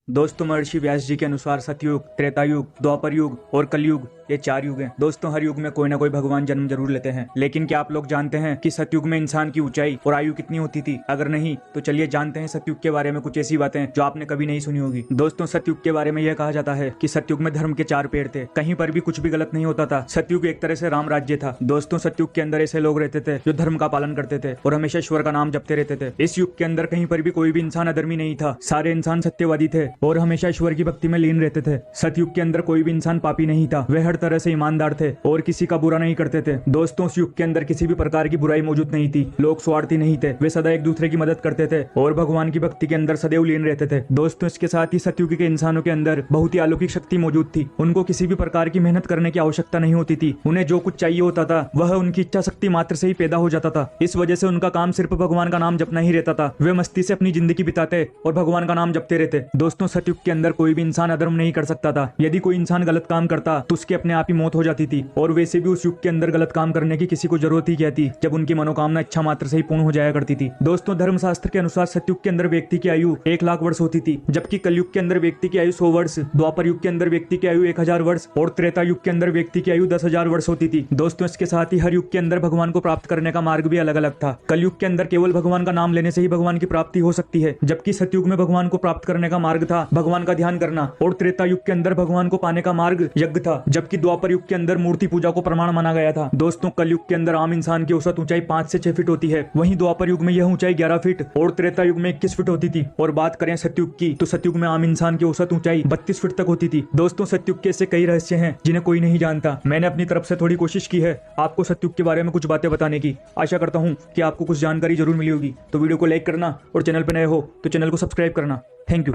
दोस्तों, महर्षि व्यास जी के अनुसार सतयुग, त्रेता युग, द्वापर युग और कलयुग ये 4 युग हैं। दोस्तों, हर युग में कोई ना कोई भगवान जन्म जरूर लेते हैं, लेकिन क्या आप लोग जानते हैं कि सतयुग में इंसान की ऊंचाई और आयु कितनी होती थी? अगर नहीं तो चलिए जानते हैं सतयुग के बारे में कुछ ऐसी बातें जो आपने कभी नहीं सुनी होगी। दोस्तों, सतयुग के बारे में यह कहा जाता है कि सतयुग में धर्म के 4 पेड़ थे, कहीं पर भी कुछ भी गलत नहीं होता था। सतयुग एक तरह से राम राज्य था। दोस्तों, सतयुग के अंदर ऐसे लोग रहते थे जो धर्म का पालन करते थे और हमेशा ईश्वर का नाम जपते रहते थे। इस युग के अंदर कहीं पर भी कोई भी इंसान अधर्मी नहीं था, सारे इंसान सत्यवादी थे और हमेशा ईश्वर की भक्ति में लीन रहते थे। सतयुग के अंदर कोई भी इंसान पापी नहीं था, वे हर तरह से ईमानदार थे और किसी का बुरा नहीं करते थे। दोस्तों, उस युग के अंदर किसी भी प्रकार की बुराई मौजूद नहीं थी, लोग स्वार्थी नहीं थे, वे सदा एक दूसरे की मदद करते थे और भगवान की भक्ति के अंदर सदैव लीन रहते थे। दोस्तों, इसके साथ ही सतयुग के इंसानों के अंदर बहुत ही अलौकिक शक्ति मौजूद थी। उनको किसी भी प्रकार की मेहनत करने की आवश्यकता नहीं होती थी, उन्हें जो कुछ चाहिए होता था वह उनकी इच्छा शक्ति मात्र से ही पैदा हो जाता था। इस वजह से उनका काम सिर्फ भगवान का नाम जपना ही रहता था। वे मस्ती से अपनी जिंदगी बिताते और भगवान का नाम जपते रहते। दोस्तों, सतयुग के अंदर कोई भी इंसान अधर्म नहीं कर सकता था। यदि कोई इंसान गलत काम करता तो उसके अपने आप ही मौत हो जाती थी और वैसे भी उस युग के अंदर गलत काम करने की किसी को जरूरत ही क्या थी, जब उनकी मनोकामना इच्छा मात्र से ही पूर्ण हो जाया करती थी। दोस्तों, धर्मशास्त्र के अनुसार सतयुग के अंदर व्यक्ति की आयु 1,00,000 वर्ष होती थी, जबकि कलयुग के अंदर व्यक्ति की आयु 100 वर्ष, द्वापर युग के अंदर व्यक्ति की आयु 1000 वर्ष और त्रेता युग के अंदर व्यक्ति की आयु 10,000 वर्ष होती थी। दोस्तों, इसके साथ ही हर युग के अंदर भगवान को प्राप्त करने का मार्ग भी अलग अलग था। कलयुग के अंदर केवल भगवान का नाम लेने से ही भगवान की प्राप्ति हो सकती है, जबकि सतयुग में भगवान को प्राप्त करने का मार्ग था भगवान का ध्यान करना और त्रेता युग के अंदर भगवान को पाने का मार्ग यज्ञ था, जबकि द्वापर युग के अंदर मूर्ति पूजा को प्रमाण माना गया था। दोस्तों, कलयुग के अंदर आम इंसान की औसत ऊंचाई 5 से 6 फीट होती है, वहीं द्वापर युग में यह ऊंचाई 11 फीट और त्रेता युग में 21 फीट होती थी। और बात करें सतयुग की तो सतयुग में आम इंसान की औसत ऊंचाई 32 फीट तक होती थी। दोस्तों, सतयुग के ऐसे कई रहस्य हैं जिन्हें कोई नहीं जानता। मैंने अपनी तरफ से थोड़ी कोशिश की है आपको सतयुग के बारे में कुछ बातें बताने की। आशा करता हूँ कि आपको कुछ जानकारी जरूर मिली होगी। तो वीडियो को लाइक करना और चैनल पर नए हो तो चैनल को सब्सक्राइब करना। Thank you.